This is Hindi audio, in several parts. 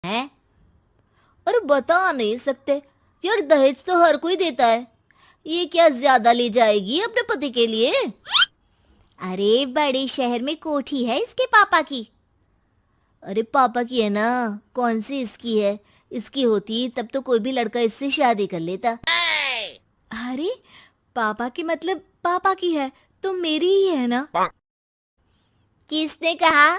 है। और बता नहीं सकते यार, दहेज तो हर कोई देता है, ये क्या ज्यादा ले जाएगी अपने पति के लिए? अरे बड़े शहर में कोठी है इसके पापा की। अरे पापा की है ना, कौन सी इसकी है? इसकी होती तब तो कोई भी लड़का इससे शादी कर लेता। अरे पापा की मतलब पापा की है तो मेरी ही है ना? किसने कहा?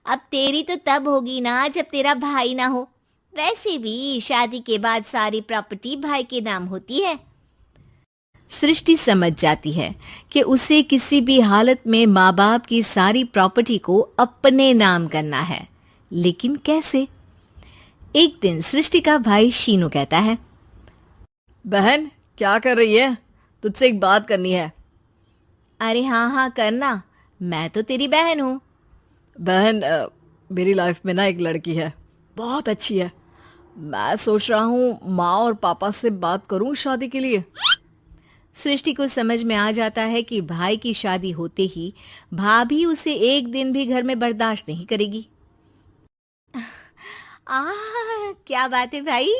अब तेरी तो तब होगी ना जब तेरा भाई ना हो। वैसे भी शादी के बाद सारी प्रॉपर्टी भाई के नाम होती है। सृष्टि समझ जाती है कि उसे किसी भी हालत में माँ बाप की सारी प्रॉपर्टी को अपने नाम करना है, लेकिन कैसे? एक दिन सृष्टि का भाई शीनू कहता है, बहन क्या कर रही है? तुझसे एक बात करनी है। अरे हाँ हाँ करना, मैं तो तेरी बहन हूँ। बहन मेरी लाइफ में ना एक लड़की है, बहुत अच्छी है। मैं सोच रहा हूँ माँ और पापा से बात करूँ शादी के लिए। सृष्टि को समझ में आ जाता है कि भाई की शादी होते ही भाभी उसे एक दिन भी घर में बर्दाश्त नहीं करेगी। क्या बात है भाई,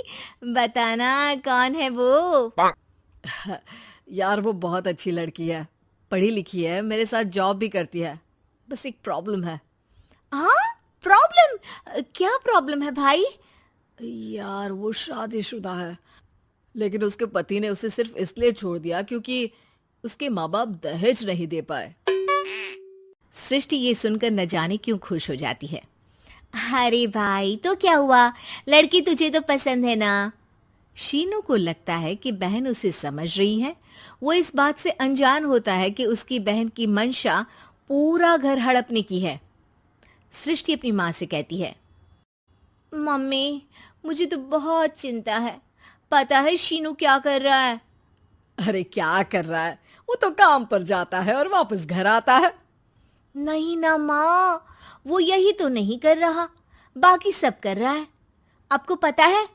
बताना कौन है वो? यार वो बहुत अच्छी लड़की है, पढ़ी लिखी है, मेरे साथ जॉब भी करती है। बस एक प्रॉब्लम है। हाँ प्रॉब्लम? क्या प्रॉब्लम है भाई? यार वो शादीशुदा है, लेकिन उसके पति ने उसे सिर्फ इसलिए छोड़ दिया क्योंकि उसके माँ बाप दहेज नहीं दे पाए। सृष्टि ये सुनकर न जाने क्यों खुश हो जाती है। अरे भाई तो क्या हुआ, लड़की तुझे तो पसंद है ना? शीनू को लगता है कि बहन उसे समझ रही है। वो इस बात से अनजान होता है कि उसकी बहन की मंशा पूरा घर हड़पने की है। सृष्टि अपनी माँ से कहती है, मम्मी मुझे तो बहुत चिंता है, पता है शीनू क्या कर रहा है? अरे क्या कर रहा है? वो तो काम पर जाता है और वापस घर आता है। नहीं ना माँ, वो यही तो नहीं कर रहा, बाकी सब कर रहा है। आपको पता है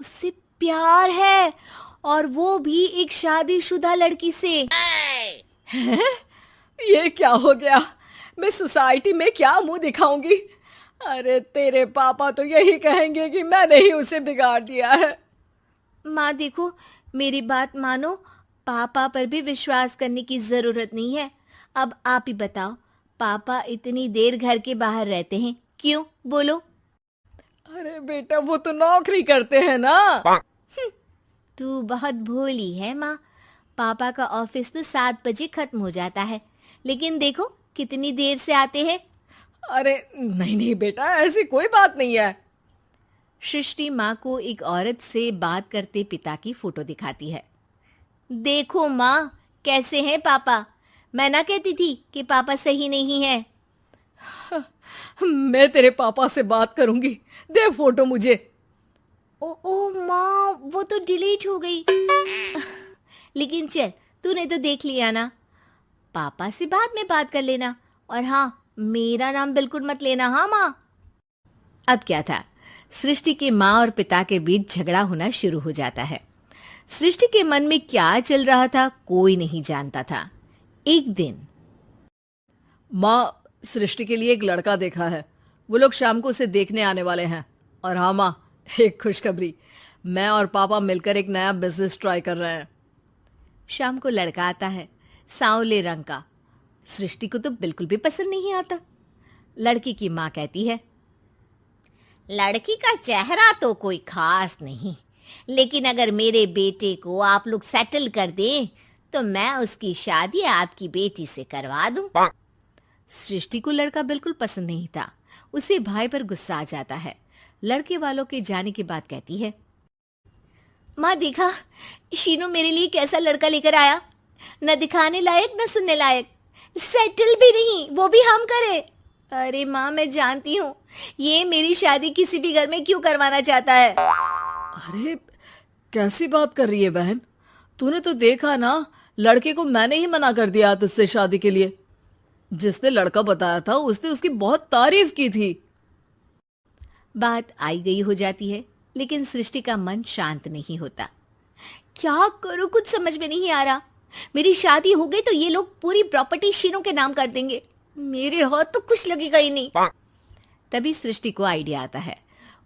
उससे प्यार है, और वो भी एक शादीशुदा लड़की से। हैं? ये क्या हो गया? मैं सोसाइटी में क्या मुंह दिखाऊंगी? अरे तेरे पापा तो यही कहेंगे कि मैंने ही उसे बिगाड़ दिया है। माँ देखो, मेरी बात मानो, पापा पर भी विश्वास करने की जरूरत नहीं है। अब आप ही बताओ, पापा इतनी देर घर के बाहर रहते हैं क्यों, बोलो? अरे बेटा वो तो नौकरी करते हैं ना। तू बहुत भोली है माँ। पापा का ऑफिस तो 7 बजे खत्म हो जाता है, लेकिन देखो कितनी देर से आते हैं। अरे नहीं नहीं बेटा, ऐसी कोई बात नहीं है। सृष्टि माँ को एक औरत से बात करते पिता की फोटो दिखाती है। देखो माँ, कैसे हैं पापा? मैं ना कहती थी कि पापा सही नहीं है। मैं तेरे पापा से बात करूंगी, दे फोटो मुझे। ओ माँ, वो तो डिलीट हो गई। लेकिन चल, तूने तो देख लिया ना, पापा से बाद में बात कर लेना। और हाँ, मेरा नाम बिल्कुल मत लेना, हाँ माँ। अब क्या था, सृष्टि के माँ और पिता के बीच झगड़ा होना शुरू हो जाता है। सृष्टि के मन में क्या चल रहा था कोई नहीं जानता था। एक दिन, माँ सृष्टि के लिए एक लड़का देखा है, वो लोग शाम को उसे देखने आने वाले हैं। और हाँ माँ, एक खुशखबरी, मैं और पापा मिलकर एक नया बिजनेस ट्राई कर रहे हैं। शाम को लड़का आता है, सांवले रंग का। सृष्टि को तो बिल्कुल भी पसंद नहीं आता। लड़की की माँ कहती है, लड़की का चेहरा तो कोई खास नहीं, लेकिन अगर मेरे बेटे को आप लोग सेटल कर दें तो मैं उसकी शादी आपकी बेटी से करवा दूं। सृष्टि को लड़का बिल्कुल पसंद नहीं था। उसे भाई पर गुस्सा आ जाता है। लड़के वालों के जाने के बाद कहती है, माँ देखा शीनू मेरे लिए कैसा लड़का लेकर आया, न दिखाने लायक न सुनने लायक, सेटल भी नहीं, वो भी हम करे। अरे माँ मैं जानती हूँ ये मेरी शादी किसी भी घर में क्यों करवाना चाहता है। अरे कैसी बात कर रही है बहन? तूने तो देखा ना, लड़के को मैंने ही मना कर दिया तुझसे शादी के लिए। जिसने लड़का बताया था उसने उसकी बहुत तारीफ की थी। बात आई गई हो जाती है, लेकिन सृष्टि का मन शांत नहीं होता। क्या करूं, कुछ समझ में नहीं आ रहा। मेरी शादी हो गई तो ये लोग पूरी प्रॉपर्टी शीनू के नाम कर देंगे, मेरे हाथ तो कुछ लगेगा ही नहीं। तभी सृष्टि को आइडिया आता है।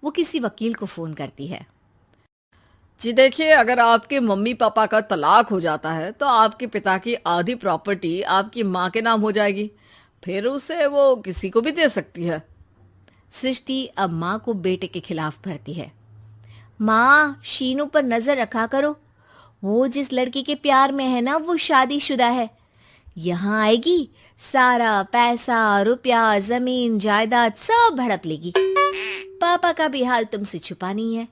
वो किसी वकील को फोन करती है। जी देखिए, अगर आपके मम्मी पापा का तलाक हो जाता है तो आपके पिता की आधी प्रॉपर्टी आपकी माँ के नाम हो जाएगी, फिर उसे वो किसी को भी दे सकती है। सृष्टि अब माँ को बेटे के खिलाफ भरती है। माँ, शीनू पर नजर रखा करो, वो जिस लड़की के प्यार में है ना वो शादीशुदा है। यहाँ आएगी, सारा पैसा, रुपया, जमीन, जायदाद सब हड़प लेगी। पापा का भी हाल तुमसे छुपा नहीं है।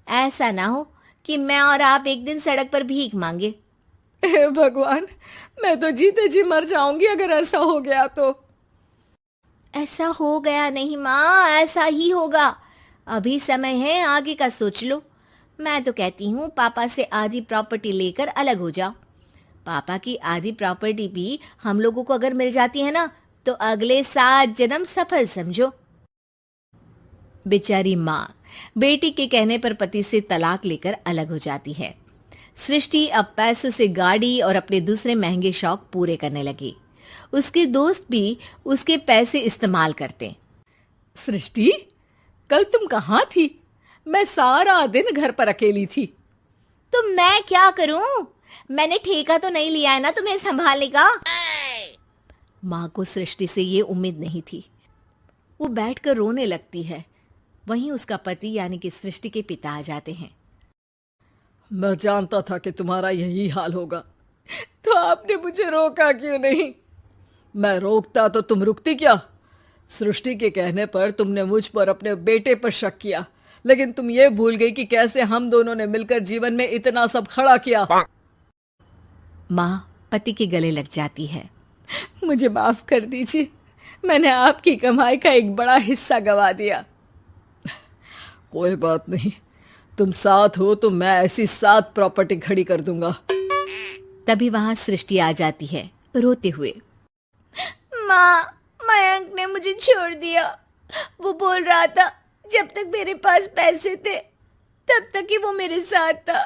ऐसा ना हो कि मैं और आप एक दिन सड़क पर भीख मांगे। हे भगवान, मैं तो जीते जी मर जाऊंगी अगर ऐसा हो गया तो। ऐसा हो गया नहीं माँ, ऐसा ही होगा। अभी समय है, आगे का सोच लो। मैं तो कहती हूँ पापा से आधी प्रॉपर्टी लेकर अलग हो जाओ। पापा की आधी प्रॉपर्टी भी हम लोगों को अगर मिल जाती है ना तो अगले 7 जन्म सफल समझो। बेचारी माँ बेटी के कहने पर पति से तलाक लेकर अलग हो जाती है। सृष्टि अब पैसों से गाड़ी और अपने दूसरे महंगे शौक पूरे करने लगी। उसके दोस्त भी उसके पैसे इस्तेमाल करते। सृष्टि, कल तुम कहाँ थी? मैं सारा दिन घर पर अकेली थी। तो मैं क्या करूं? मैंने ठेका तो नहीं लिया है ना तुम्हें संभालने का। माँ को सृष्टि से ये उम्मीद नहीं थी। वो बैठकर रोने लगती है। वहीं उसका पति यानी कि सृष्टि के पिता आ जाते हैं। मैं जानता था कि तुम्हारा यही हाल होगा, तो आपने मुझे रोका क्यों नहीं? मैं रोकता तो तुम रुकती क्या? सृष्टि के कहने पर तुमने मुझ पर, अपने बेटे पर शक किया, लेकिन तुम ये भूल गई कि कैसे हम दोनों ने मिलकर जीवन में इतना सब खड़ा किया। माँ पति के गले लग जाती है। मुझे माफ कर दीजिए, मैंने आपकी कमाई का एक बड़ा हिस्सा गवा दिया। कोई बात नहीं, तुम साथ हो तो मैं ऐसी 7 प्रॉपर्टी खड़ी कर दूंगा। तभी वहां सृष्टि आ जाती है रोते हुए। माँ, मयंक ने मुझे छोड़ दिया। वो बोल रहा था जब तक मेरे पास पैसे थे तब तक ही वो मेरे साथ था,